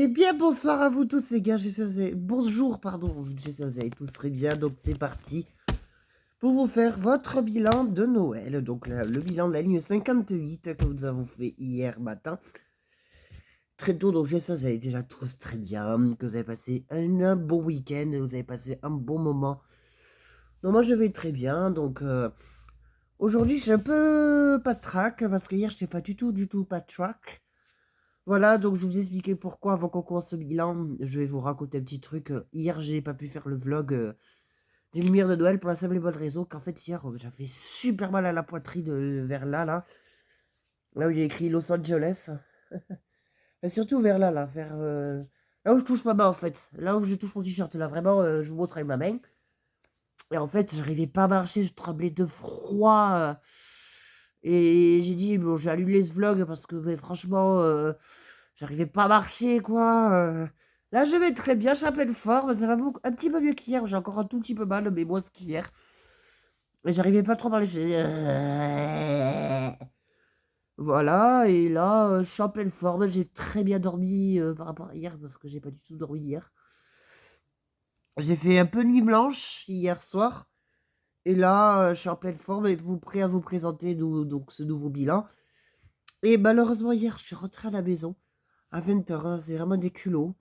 Eh bien, bonsoir à vous tous, les gars. Bonjour, pardon. J'espère que vous allez tous très bien. Donc, c'est parti pour vous faire votre bilan de Noël. Donc, le bilan de la ligne 58 que nous avons fait hier matin. Très tôt, donc j'espère que vous allez déjà tous très bien, que vous avez passé un bon week-end, vous avez passé un bon moment. Donc, moi, je vais très bien. Donc, aujourd'hui, je suis un peu pas de track parce que hier, je n'étais pas du tout pas de track. Voilà, donc je vais vous expliquer pourquoi avant qu'on commence ce bilan. Je vais vous raconter un petit truc. Hier, j'ai pas pu faire le vlog des lumières de Noël pour la simple et bonne raison qu'en fait, hier, j'avais super mal à la poitrine vers là où il y a écrit Los Angeles. Et surtout vers là où je touche ma main en fait. Là où je touche mon t-shirt, là vraiment, je vous montre avec ma main. Et en fait, j'arrivais pas à marcher, je tremblais de froid. Et j'ai dit, bon, j'ai annulé ce vlog parce que mais franchement, j'arrivais pas à marcher, quoi. Là, je vais très bien, je suis en pleine forme, ça va un petit peu mieux qu'hier. J'ai encore un tout petit peu mal, mais moins qu'hier. Et j'arrivais pas trop à parler. Voilà, et là, je suis en pleine forme. J'ai très bien dormi par rapport à hier parce que j'ai pas du tout dormi hier. J'ai fait un peu nuit blanche hier soir. Et là, je suis en pleine forme et prêt à vous présenter donc, ce nouveau bilan. Et malheureusement, hier, je suis rentré à la maison à 20h. C'est vraiment des culots.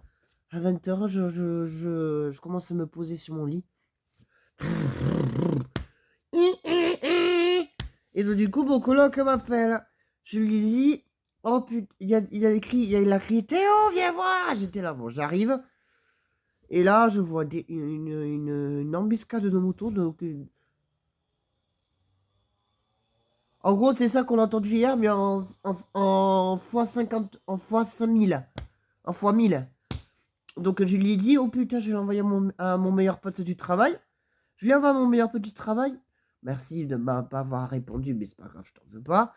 À 20h, je commence à me poser sur mon lit. Et donc, du coup, mon coloc m'appelle. Je lui dis, oh putain, il a crié, Théo, viens voir. J'étais là, bon, j'arrive. Et là, je vois une embuscade de motos. Donc, en gros, c'est ça qu'on a entendu hier, mais en x50, en x5000, en x1000. Donc, je lui ai dit, oh putain, je vais envoyer à mon meilleur pote du travail. Je lui envoie à mon meilleur pote du travail. Merci de ne pas avoir répondu, mais c'est pas grave, je t'en veux pas.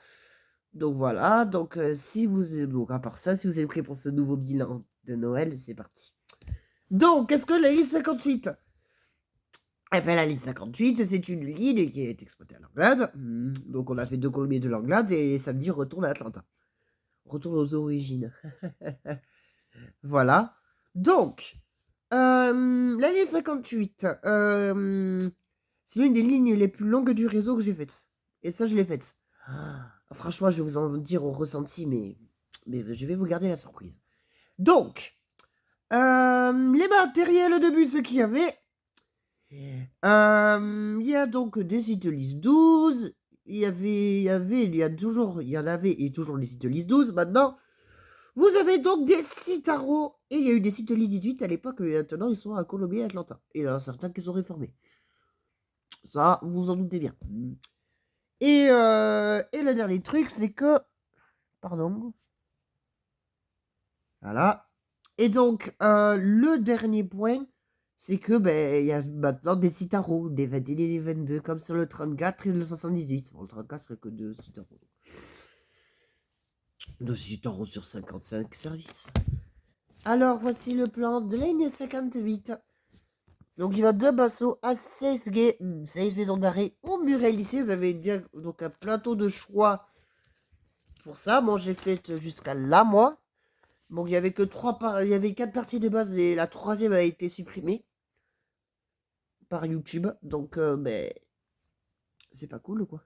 Donc voilà, donc donc à part ça, si vous êtes prêts pour ce nouveau bilan de Noël, c'est parti. Donc, qu'est-ce que la ligne 58? Eh bien, la ligne 58, c'est une ligne qui est exploitée à Langlade. Donc, on a fait 2 kilométres de Langlade et samedi, retourne à Atlanta. Retourne aux origines. Voilà. Donc, la ligne 58, c'est l'une des lignes les plus longues du réseau que j'ai faites. Et ça, je l'ai faite. Franchement, je vais vous en dire au ressenti, mais je vais vous garder la surprise. Donc, les matériels de bus qu'il y avait. Il y a donc des Citylis 12. Il y en avait et toujours les Citylis 12 maintenant. Vous avez donc des Citaro et il y a eu des Citylis 18 à l'époque et maintenant ils sont à Colombie et Atlanta. Et il y en a certains qui sont réformés. Ça, vous vous en doutez bien. Et le dernier truc, c'est que... Pardon. Voilà. Et donc, le dernier point, c'est que il y a maintenant des Citaro, des 21 et des 22, comme sur le 34 et le 78. Bon, le 34, c'est que 2 Citaro. 2 Citaro sur 55 services. Alors, voici le plan de la ligne 58. Donc, il va de Basso à 16 maisons d'arrêt au Muret lycée. Vous avez bien donc un plateau de choix pour ça. Bon, j'ai fait jusqu'à là, moi. Donc, il y avait que il y avait 4 parties de base et la troisième a été supprimée par YouTube. Donc, c'est pas cool, quoi.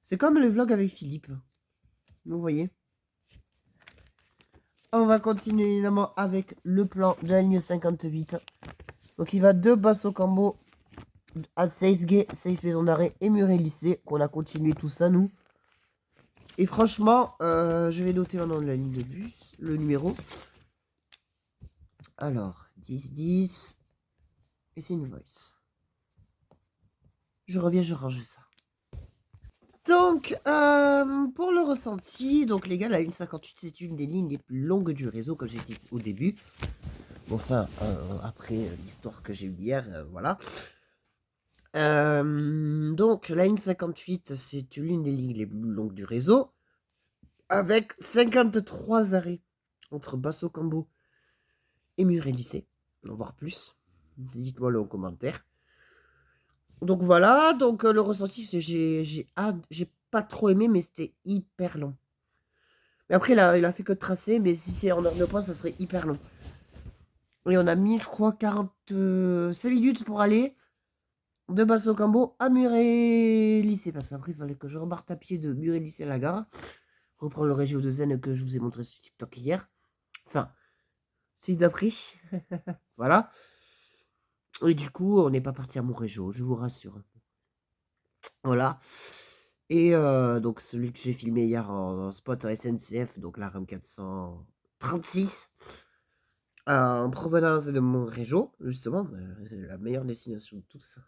C'est comme le vlog avec Philippe. Vous voyez. On va continuer évidemment avec le plan de la ligne 58. Donc, il va de Basso Cambo à 16 maisons d'arrêt et Muret lycée. Qu'on a continué tout ça, nous. Et franchement, je vais noter maintenant la ligne de bus, le numéro. Alors, 10. Et c'est une voice. Je reviens, je range ça. Donc, pour le ressenti, donc les gars, la ligne 58, c'est une des lignes les plus longues du réseau, comme j'ai dit au début. Enfin, après l'histoire que j'ai eue hier, voilà. Donc, la ligne 58, c'est l'une des lignes les plus longues du réseau, avec 53 arrêts entre Basso Cambo et Muret lycée, voire plus. Dites-moi le en commentaire. Donc voilà, donc le ressenti, c'est j'ai pas trop aimé, mais c'était hyper long. Mais après, il a fait que de tracer, mais si c'est en heure de pointe, ça serait hyper long. Et on a mis, je crois, 45 minutes pour aller de Basso-Cambo à Muret-Lycée. Parce qu'après, il fallait que je reparte à pied de Muret-Lycée à la gare. Reprendre le Régio de Zen que je vous ai montré sur TikTok hier. Enfin, celui d'après. Voilà. Et du coup, on n'est pas parti à Montrégeau, je vous rassure. Voilà. Et donc, celui que j'ai filmé hier en spot à SNCF, donc la RAM 436, en provenance de Montrégeau, justement, la meilleure destination de tous.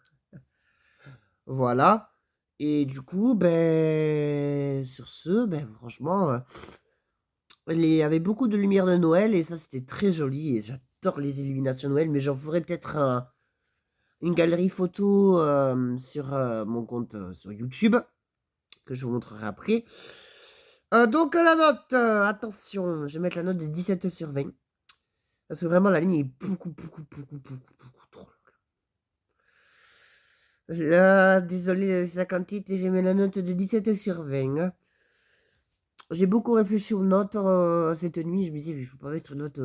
Voilà. Et du coup, ben, sur ce, ben, franchement, il y avait beaucoup de lumière de Noël et ça, c'était très joli. Et j'adore les illuminations de Noël, mais j'en ferai peut-être une galerie photo sur mon compte sur YouTube, que je vous montrerai après. Donc, la note, attention, je vais mettre la note de 17 sur 20. Parce que vraiment, la ligne est beaucoup trop longue. Là, désolé, 58, et j'ai mis la note de 17 sur 20. Hein. J'ai beaucoup réfléchi aux notes cette nuit. Je me disais, il ne faut pas mettre une note.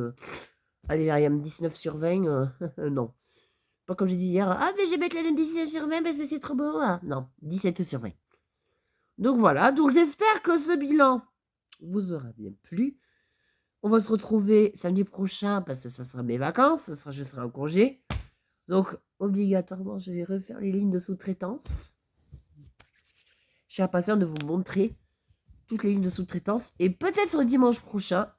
Allez, là, il y a 19 sur 20. Non. Pas comme j'ai dit hier. Ah, mais je vais mettre la note de 17 sur 20 parce que c'est trop beau. Ah. Non, 17 sur 20. Donc voilà. Donc j'espère que ce bilan vous aura bien plu. On va se retrouver samedi prochain parce que ça sera mes vacances. Je serai en congé. Donc, obligatoirement, je vais refaire les lignes de sous-traitance. Je suis impatient de vous montrer toutes les lignes de sous-traitance. Et peut-être dimanche prochain,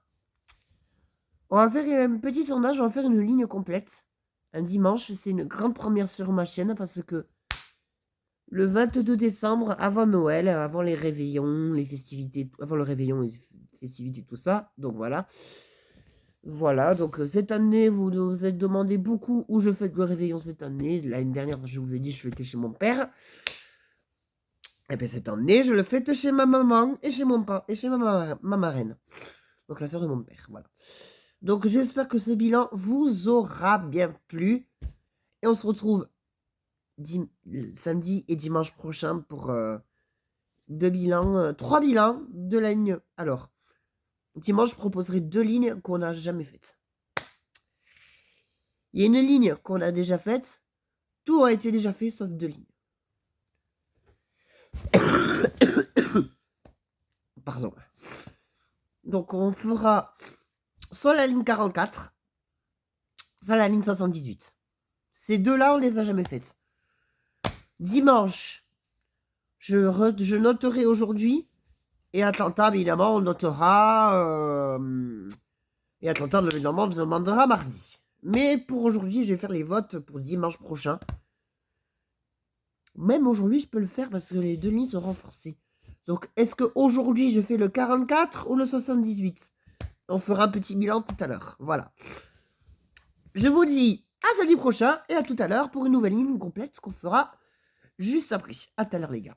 on va faire un petit sondage. On va faire une ligne complète. Un dimanche, c'est une grande première sur ma chaîne parce que le 22 décembre, avant Noël, avant les réveillons, les festivités, avant le réveillon, les festivités, tout ça. Donc voilà. Voilà, donc cette année, vous vous êtes demandé beaucoup où je fête le réveillon cette année. L'année dernière, je vous ai dit, je fêtais chez mon père. Et bien cette année, je le fête chez ma maman et chez mon père et chez ma marraine. Donc la soeur de mon père, voilà. Donc j'espère que ce bilan vous aura bien plu. Et on se retrouve samedi et dimanche prochain pour 3 bilans de la ligne. Alors, dimanche, je proposerai 2 lignes qu'on n'a jamais faites. Il y a une ligne qu'on a déjà faite. Tout a été déjà fait sauf 2 lignes. Pardon. Donc on fera soit la ligne 44, soit la ligne 78. Ces deux-là, on les a jamais faites. Dimanche, je noterai aujourd'hui. Et Atlanta, évidemment, on notera. Et Atlanta, évidemment, on demandera mardi. Mais pour aujourd'hui, je vais faire les votes pour dimanche prochain. Même aujourd'hui, je peux le faire parce que les 2 lignes sont renforcées. Donc, est-ce qu'aujourd'hui, je fais le 44 ou le 78 ? On fera un petit bilan tout à l'heure. Voilà. Je vous dis à samedi prochain et à tout à l'heure pour une nouvelle ligne complète qu'on fera juste après. À tout à l'heure, les gars.